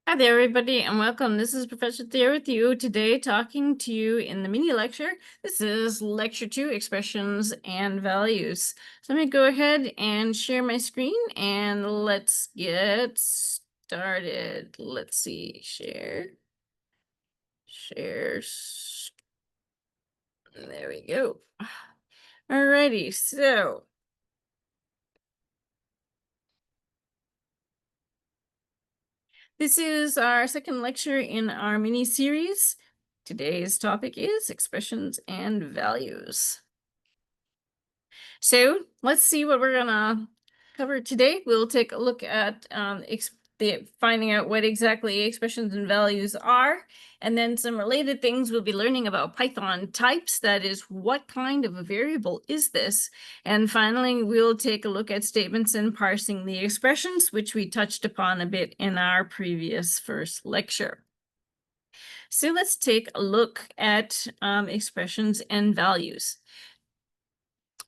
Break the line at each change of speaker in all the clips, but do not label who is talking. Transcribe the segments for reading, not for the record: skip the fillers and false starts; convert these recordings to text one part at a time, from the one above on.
Hi there, everybody, and welcome. This is Professor Thea with you today, talking to you in the mini lecture. This is lecture 2, expressions and values. So let me go ahead and share my screen and let's get started. Let's see, share. There we go. Alrighty, so this is our second lecture in our mini series. Today's topic is expressions and values. So let's see what we're gonna cover today. We'll take a look at finding out what exactly expressions and values are, and then some related things. We'll be learning about Python types, that is, what kind of a variable is this? And finally, we'll take a look at statements and parsing the expressions, which we touched upon a bit in our previous first lecture. So let's take a look at expressions and values.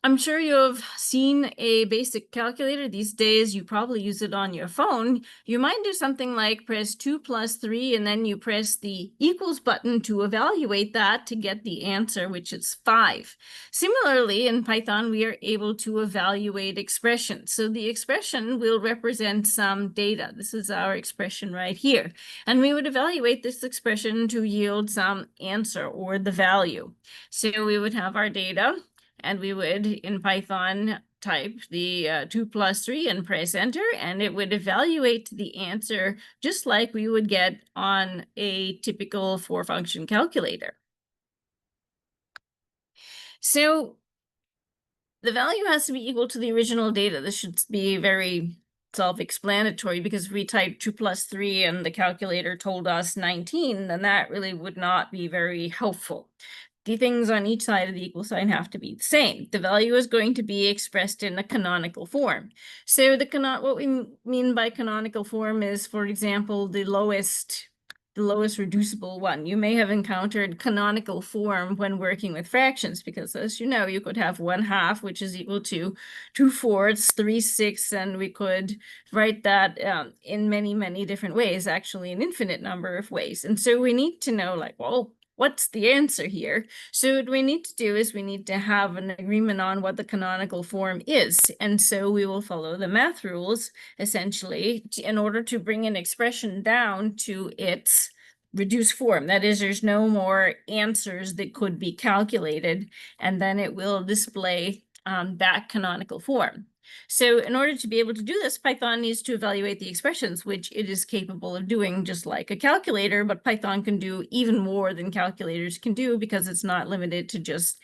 I'm sure you've seen a basic calculator. These days, you probably use it on your phone. You might do something like press 2 plus 3, and then you press the equals button to evaluate that to get the answer, which is 5. Similarly, in Python, we are able to evaluate expressions. So the expression will represent some data. This is our expression right here. And we would evaluate this expression to yield some answer or the value. So we would have our data. And we would, in Python, type the 2 plus 3 and press enter, and it would evaluate the answer just like we would get on a typical 4-function calculator. So the value has to be equal to the original data. This should be very self-explanatory, because if we type 2 plus 3 and the calculator told us 19, then that really would not be very helpful. The things on each side of the equal sign have to be the same. The value is going to be expressed in a canonical form. So what we mean by canonical form is, for example, the lowest reducible one. You may have encountered canonical form when working with fractions, because as you know, you could have 1/2, which is equal to 2/4, 3/6, and we could write that in many, many different ways, actually an infinite number of ways. And so we need to know, like, well, what's the answer here? So what we need to do is we need to have an agreement on what the canonical form is. And so we will follow the math rules, essentially, in order to bring an expression down to its reduced form. That is, there's no more answers that could be calculated, and then it will display that canonical form. So in order to be able to do this, Python needs to evaluate the expressions, which it is capable of doing just like a calculator, but Python can do even more than calculators can do, because it's not limited to just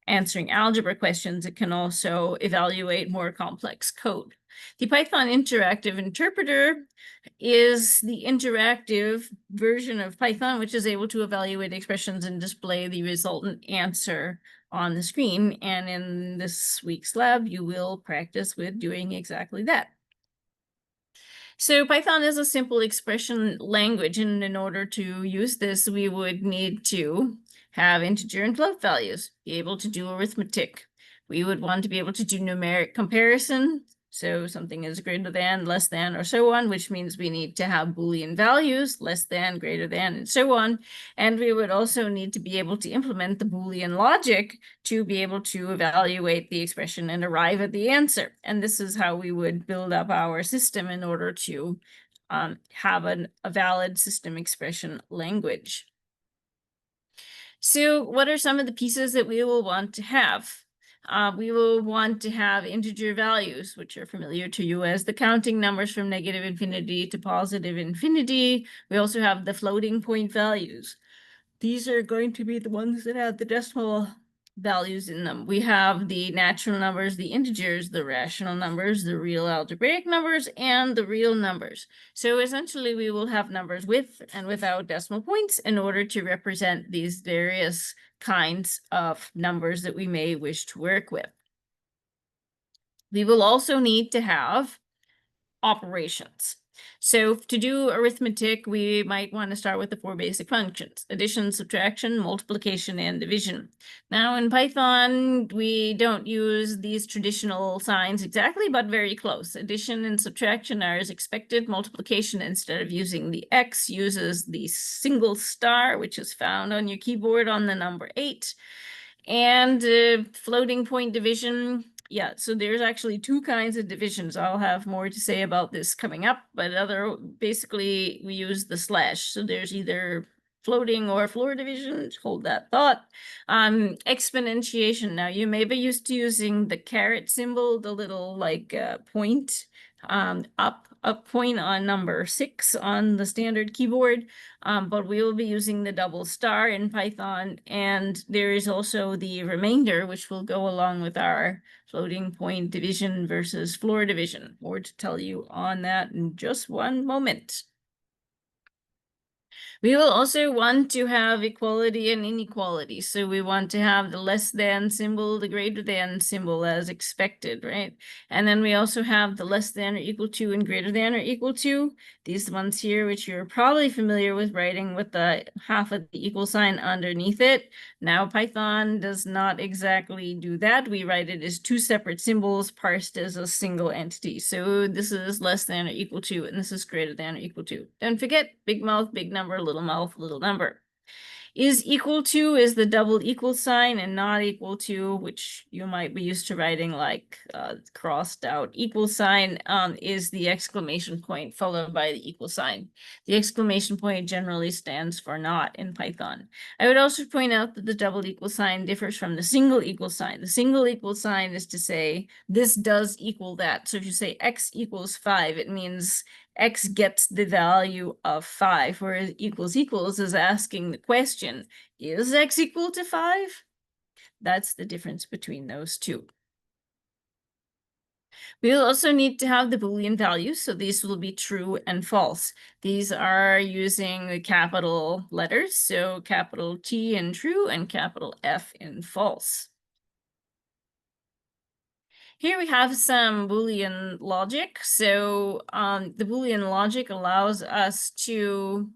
answering algebra questions. It can also evaluate more complex code. The Python Interactive Interpreter is the interactive version of Python, which is able to evaluate expressions and display the resultant answer on the screen. And in this week's lab, you will practice with doing exactly that. So Python is a simple expression language, and in order to use this, we would need to have integer and float values, be able to do arithmetic. We would want to be able to do numeric comparison. So something is greater than, less than, or so on, which means we need to have Boolean values, less than, greater than, and so on. And we would also need to be able to implement the Boolean logic to be able to evaluate the expression and arrive at the answer. And this is how we would build up our system in order to have a valid system expression language. So what are some of the pieces that we will want to have? We will want to have integer values, which are familiar to you as the counting numbers from -infinity to +infinity. We also have the floating point values. These are going to be the ones that have the decimal values in them. We have the natural numbers, the integers, the rational numbers, the real algebraic numbers, and the real numbers. So essentially, we will have numbers with and without decimal points in order to represent these various kinds of numbers that we may wish to work with. We will also need to have operations. So to do arithmetic, we might want to start with the four basic functions: addition, subtraction, multiplication, and division. Now in Python, we don't use these traditional signs exactly, but very close. Addition and subtraction are as expected. Multiplication, instead of using the X, uses the single star, which is found on your keyboard on the number 8. And floating point division, yeah, so there's actually two kinds of divisions. I'll have more to say about this coming up, but basically we use the slash. So there's either floating or floor division, hold that thought. Exponentiation, now you may be used to using the caret symbol, the little like point, up point on number 6 on the standard keyboard. But we will be using the double star in Python, and there is also the remainder, which will go along with our floating point division versus floor division. More to tell you on that in just one moment. We will also want to have equality and inequality. So we want to have the less than symbol, the greater than symbol as expected, right? And then we also have the less than or equal to and greater than or equal to. These ones here, which you're probably familiar with writing with the half of the equal sign underneath it. Now Python does not exactly do that. We write it as two separate symbols parsed as a single entity. So this is less than or equal to, and this is greater than or equal to. Don't forget, big mouth, big number, little mouth, little number. Is equal to is the double equal sign, and not equal to, which you might be used to writing like crossed out equal sign, is the exclamation point followed by the equal sign. The exclamation point generally stands for not in Python. I would also point out that the double equal sign differs from the single equal sign. The single equal sign is to say this does equal that. So if you say x equals 5, it means X gets the value of 5, whereas equals equals is asking the question, is X equal to 5? That's the difference between those two. We'll also need to have the Boolean values, so these will be true and false. These are using the capital letters, so capital T in true and capital F in false. Here we have some Boolean logic. So the Boolean logic allows us to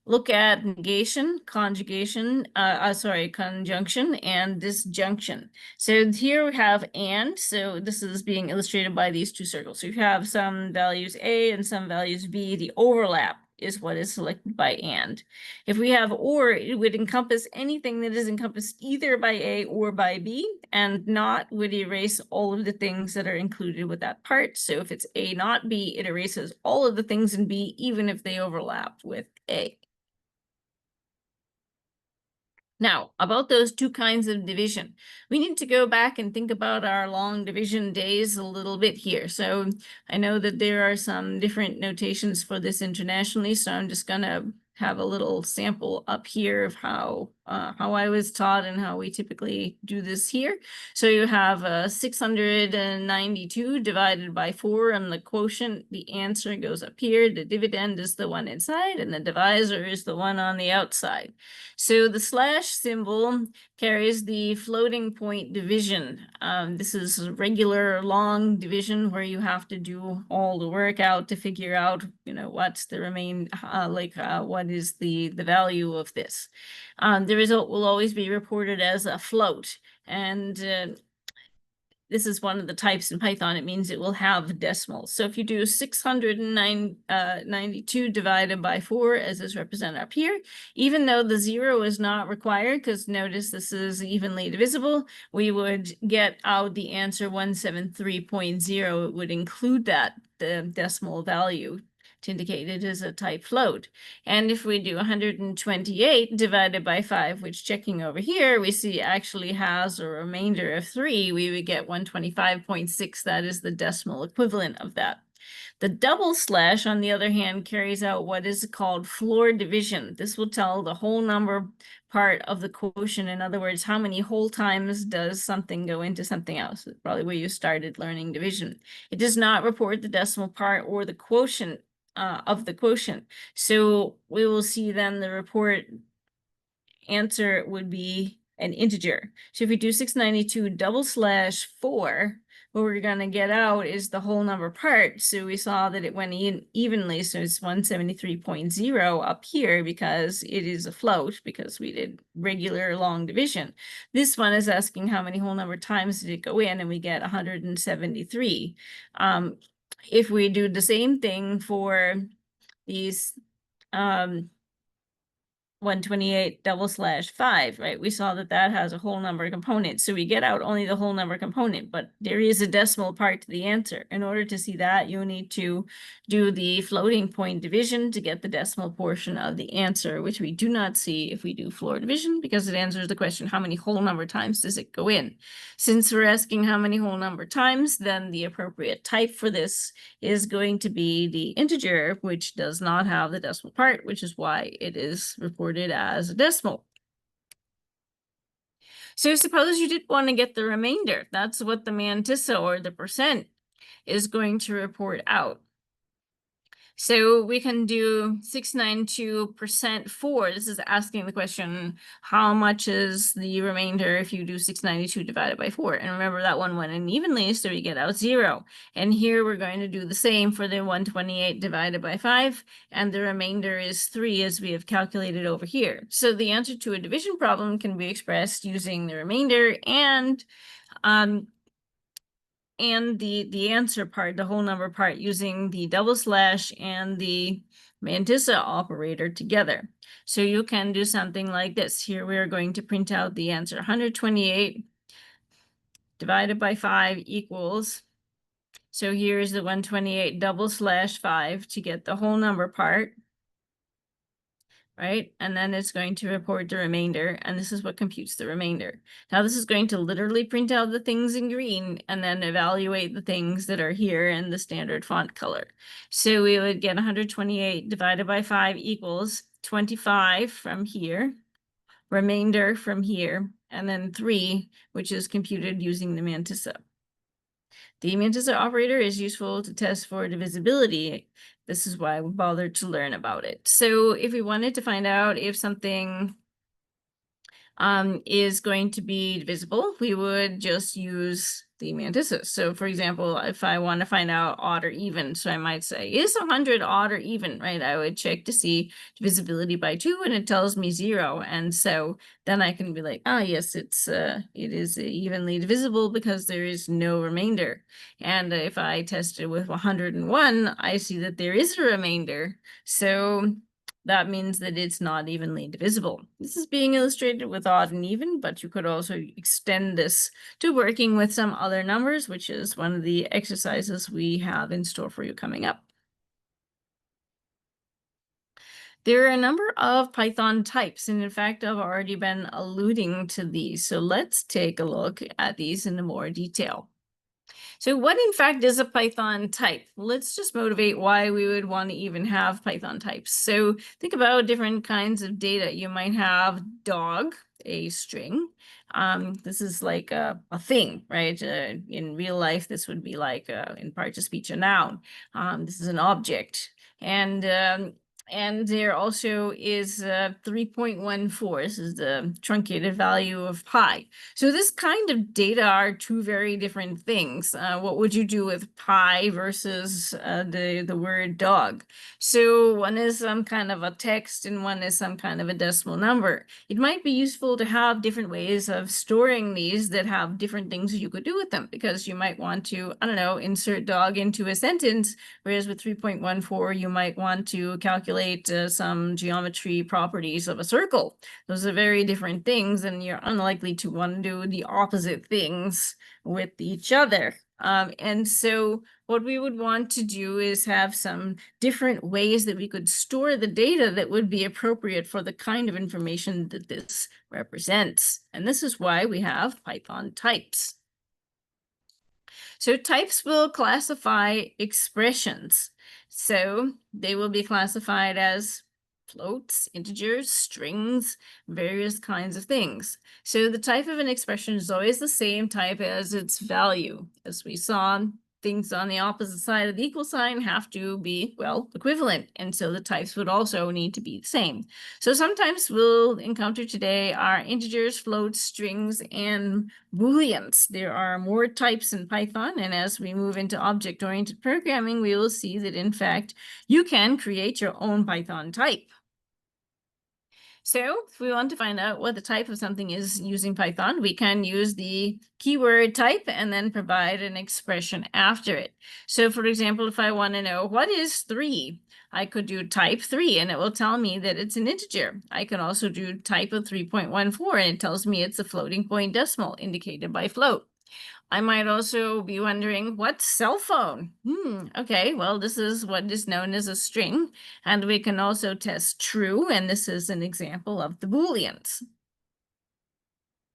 look at negation, conjunction, and disjunction. So here we have and, so this is being illustrated by these two circles. So you have some values A and some values B. The overlap is what is selected by and. If we have or, it would encompass anything that is encompassed either by A or by B, and not would erase all of the things that are included with that part. So if it's A not B, it erases all of the things in B, even if they overlap with A. Now, about those two kinds of division, we need to go back and think about our long division days a little bit here. So I know that there are some different notations for this internationally, so I'm just gonna have a little sample up here of how I was taught and how we typically do this here. So you have 692 divided by 4, and the quotient, the answer goes up here. The dividend is the one inside, and the divisor is the one on the outside. So the slash symbol carries the floating point division. This is a regular long division where you have to do all the work out to figure out, what's the what is the value of this. The result will always be reported as a float, and this is one of the types in Python. It means it will have decimals. So if you do 692 divided by 4, as is represented up here, even though the 0 is not required, because notice this is evenly divisible, we would get out the answer 173.0. It would include that, the decimal value, to indicate it is a type float. And if we do 128 divided by 5, which checking over here, we see actually has a remainder of 3, we would get 125.6. That is the decimal equivalent of that. The double slash, on the other hand, carries out what is called floor division. This will tell the whole number part of the quotient. In other words, how many whole times does something go into something else? It's probably where you started learning division. It does not report the decimal part or the quotient of the quotient. So we will see then the report answer would be an integer. So if we do 692 double slash 4, what we're gonna get out is the whole number part. So we saw that it went in evenly, so it's 173.0 up here because it is a float, because we did regular long division. This one is asking how many whole number times did it go in, and we get 173. If we do the same thing for these 128/5, right? We saw that that has a whole number component. So we get out only the whole number component, but there is a decimal part to the answer. In order to see that, you need to do the floating point division to get the decimal portion of the answer, which we do not see if we do floor division, because it answers the question, how many whole number times does it go in? Since we're asking how many whole number times, then the appropriate type for this is going to be the integer, which does not have the decimal part, which is why it is reported as a decimal. So suppose you did want to get the remainder. That's what the mantissa, or the percent, is going to report out. So we can do 692% 4. This is asking the question, how much is the remainder if you do 692 divided by 4? And remember, that one went in evenly, so you get out 0. And here we're going to do the same for the 128 divided by 5, and the remainder is 3, as we have calculated over here. So the answer to a division problem can be expressed using the remainder and the answer part, the whole number part, using the double slash and the mantissa operator together. So you can do something like this. Here we are going to print out the answer. 128 divided by 5 equals, so here's the 128 double slash 5 to get the whole number part, right? And then it's going to report the remainder, and this is what computes the remainder. Now this is going to literally print out the things in green and then evaluate the things that are here in the standard font color. So we would get 128 divided by 5 equals 25 from here, remainder from here, and then 3, which is computed using the mantissa. The mantissa operator is useful to test for divisibility. This is why we bothered to learn about it. So if we wanted to find out if something is going to be divisible, we would just use the mantissa. So for example, if I want to find out odd or even, so I might say, is 100 odd or even, right? I would check to see divisibility by 2, and it tells me 0. And so then I can be like, ah, yes, it is evenly divisible because there is no remainder. And if I test it with 101, I see that there is a remainder. So that means that it's not evenly divisible. This is being illustrated with odd and even, but you could also extend this to working with some other numbers, which is one of the exercises we have in store for you coming up. There are a number of Python types, and in fact, I've already been alluding to these. So let's take a look at these in more detail. So what in fact is a Python type? Let's just motivate why we would want to even have Python types. So think about different kinds of data. You might have dog, a string. This is like a thing, right? In real life, this would be like in part-to-speech a noun. This is an object. And there also is 3.14. This is the truncated value of pi. So this kind of data are two very different things. What would you do with pi versus the word dog? So one is some kind of a text and one is some kind of a decimal number. It might be useful to have different ways of storing these that have different things you could do with them, because you might want to, I don't know, insert dog into a sentence, whereas with 3.14, you might want to calculate some geometry properties of a circle. Those are very different things, and you're unlikely to want to do the opposite things with each other. And so what we would want to do is have some different ways that we could store the data that would be appropriate for the kind of information that this represents. And this is why we have Python types. So types will classify expressions. So they will be classified as floats, integers, strings, various kinds of things. So the type of an expression is always the same type as its value. As we saw, things on the opposite side of the equal sign have to be, well, equivalent. And so the types would also need to be the same. So sometimes we'll encounter today are integers, floats, strings, and Booleans. There are more types in Python. And as we move into object-oriented programming, we will see that, in fact, you can create your own Python type. So if we want to find out what the type of something is using Python, we can use the keyword type and then provide an expression after it. So for example, if I want to know what is 3, I could do type 3 and it will tell me that it's an integer. I can also do type of 3.14 and it tells me it's a floating point decimal indicated by float. I might also be wondering, what's cell phone? Okay, well, this is what is known as a string, and we can also test true, and this is an example of the Booleans.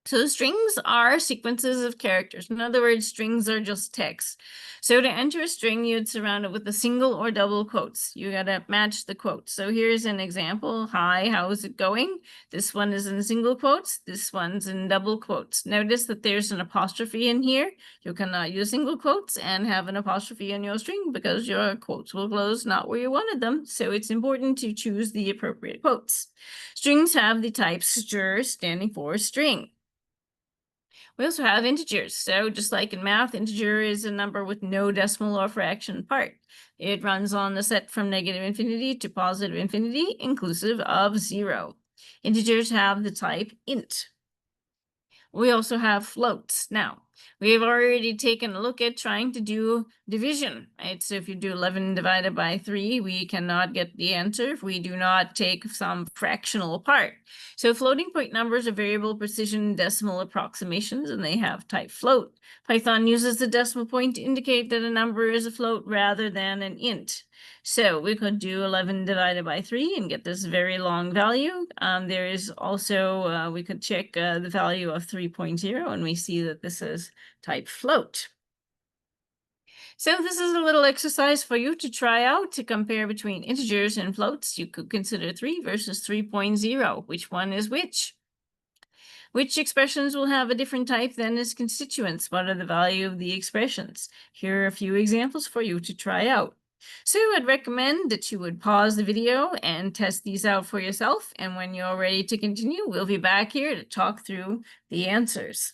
So strings are sequences of characters. In other words, strings are just text. So to enter a string, you'd surround it with a single or double quotes. You gotta match the quotes. So here's an example. Hi, how is it going? This one is in single quotes. This one's in double quotes. Notice that there's an apostrophe in here. You cannot use single quotes and have an apostrophe in your string because your quotes will close not where you wanted them. So it's important to choose the appropriate quotes. Strings have the type str, standing for string. We also have integers. So just like in math, integer is a number with no decimal or fraction part. It runs on the set from -infinity to +infinity, inclusive of 0. Integers have the type int. We also have floats. Now, we have already taken a look at trying to do division, right? So if you do 11 divided by 3, we cannot get the answer if we do not take some fractional part. So floating point numbers are variable precision decimal approximations, and they have type float. Python uses the decimal point to indicate that a number is a float rather than an int. So we could do 11 divided by 3 and get this very long value. There is also, we could check the value of 3.0, and we see that this is type float. So this is a little exercise for you to try out to compare between integers and floats. You could consider 3 versus 3.0. Which one is which? Which expressions will have a different type than its constituents? What are the value of the expressions? Here are a few examples for you to try out. So I'd recommend that you would pause the video and test these out for yourself. And when you're ready to continue, we'll be back here to talk through the answers.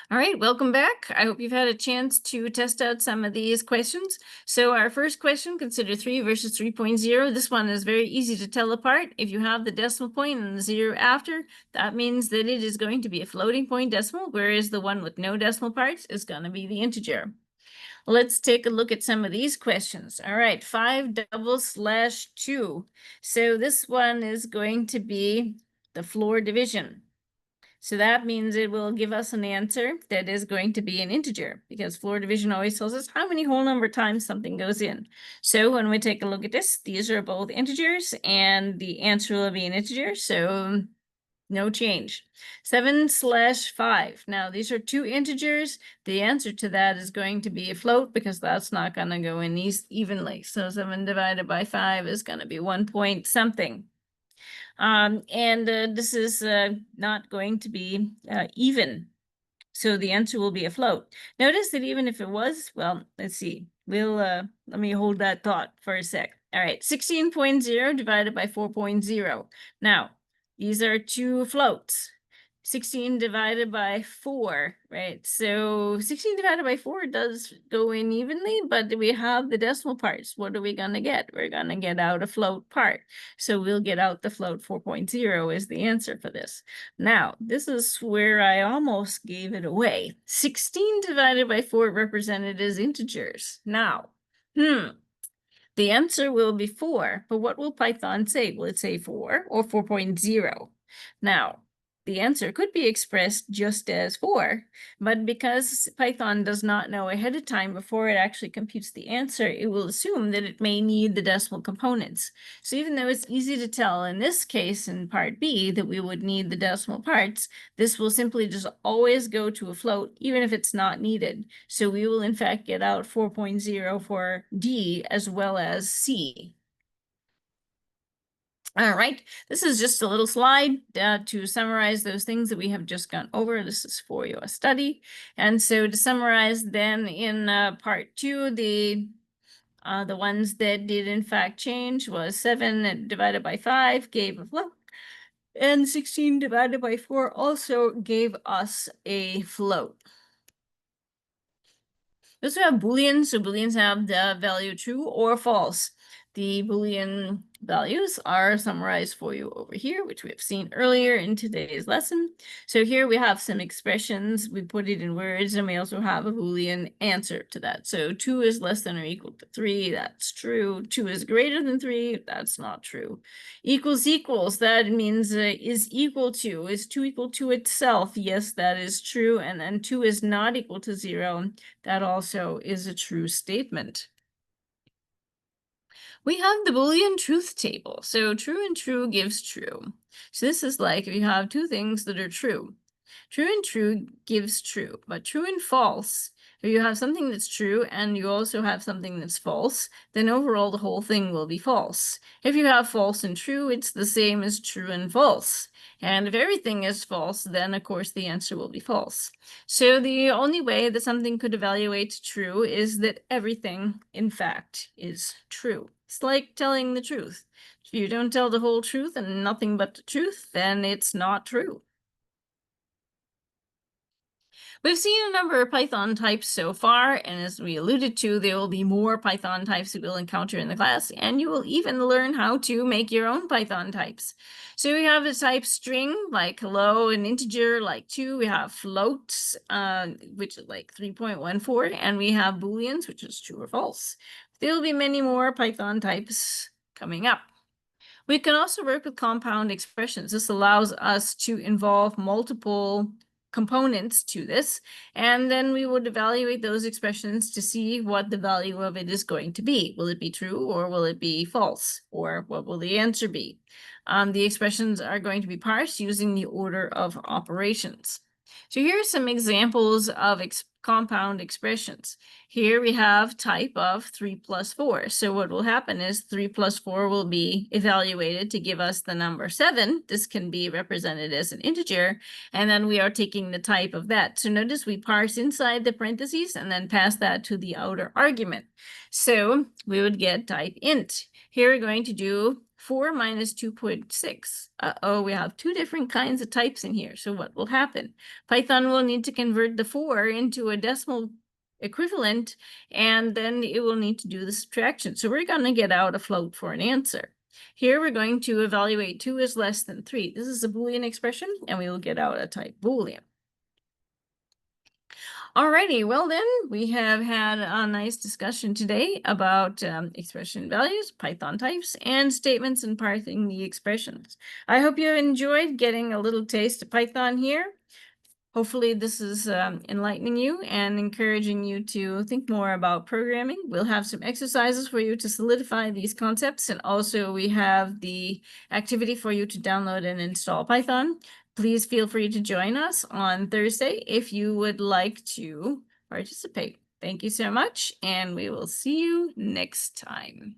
All right, welcome back. I hope you've had a chance to test out some of these questions. So our first question, consider 3 versus 3.0. This one is very easy to tell apart. If you have the decimal point and the 0 after, that means that it is going to be a floating point decimal, whereas the one with no decimal parts is going to be the integer. Let's take a look at some of these questions. All right, 5/2. So this one is going to be the floor division. So that means it will give us an answer that is going to be an integer, because floor division always tells us how many whole number times something goes in. So when we take a look at this, these are both integers and the answer will be an integer. So no change. 7/5. Now these are two integers. The answer to that is going to be a float because that's not going to go in these evenly. So 7 divided by 5 is going to be 1 point something. This is not going to be even. So the answer will be a float. Notice that even if it was, well, let's see. Let me hold that thought for a sec. All right, 16.0 divided by 4.0. Now, these are two floats. 16 divided by 4, right? So 16 divided by 4 does go in evenly, but we have the decimal parts. What are we going to get? We're going to get out a float part. So we'll get out the float 4.0 is the answer for this. Now, this is where I almost gave it away. 16 divided by 4 represented as integers. Now, the answer will be 4, but what will Python say? Will it say 4 or 4.0? Now, the answer could be expressed just as 4, but because Python does not know ahead of time before it actually computes the answer, it will assume that it may need the decimal components. So even though it's easy to tell in this case in part B that we would need the decimal parts, this will simply just always go to a float, even if it's not needed. So we will in fact get out 4.0 for D as well as C. All right, this is just a little slide to summarize those things that we have just gone over. This is for your study. And so to summarize then in part 2, the ones that did in fact change was 7 divided by 5 gave a float, and 16 divided by 4 also gave us a float. We also have Booleans, so Booleans have the value true or false. The Boolean values are summarized for you over here, which we have seen earlier in today's lesson. So here we have some expressions. We put it in words, and we also have a Boolean answer to that. So 2 is less than or equal to 3. That's true. 2 is greater than 3. That's not true. Equals equals. That means is equal to. Is 2 equal to itself? Yes, that is true. And then 2 is not equal to 0. That also is a true statement. We have the Boolean truth table. So true and true gives true. So this is like if you have two things that are true. True and true gives true, but true and false, if you have something that's true and you also have something that's false, then overall the whole thing will be false. If you have false and true, it's the same as true and false. And if everything is false, then of course the answer will be false. So the only way that something could evaluate true is that everything, in fact, is true. It's like telling the truth. If you don't tell the whole truth and nothing but the truth, then it's not true. We've seen a number of Python types so far, and as we alluded to, there will be more Python types that we'll encounter in the class, and you will even learn how to make your own Python types. So we have the type string, like hello, and integer, like 2. We have floats, which is like 3.14, and we have Booleans, which is true or false. There will be many more Python types coming up. We can also work with compound expressions. This allows us to involve multiple components to this, and then we would evaluate those expressions to see what the value of it is going to be. Will it be true or will it be false? Or what will the answer be? The expressions are going to be parsed using the order of operations. So here are some examples of compound expressions. Here we have type of 3 plus 4. So what will happen is 3 plus 4 will be evaluated to give us the number 7. This can be represented as an integer, and then we are taking the type of that. So notice we parse inside the parentheses and then pass that to the outer argument. So we would get type int. Here we're going to do 4 minus 2.6. Uh-oh, we have two different kinds of types in here. So what will happen? Python will need to convert the 4 into a decimal equivalent, and then it will need to do the subtraction. So we're going to get out a float for an answer. Here we're going to evaluate 2 is less than 3. This is a Boolean expression, and we will get out a type Boolean. Alrighty, well then, we have had a nice discussion today about expression values, Python types, and statements and parsing the expressions. I hope you enjoyed getting a little taste of Python here. Hopefully this is enlightening you and encouraging you to think more about programming. We'll have some exercises for you to solidify these concepts, and also we have the activity for you to download and install Python. Please feel free to join us on Thursday if you would like to participate. Thank you so much, and we will see you next time.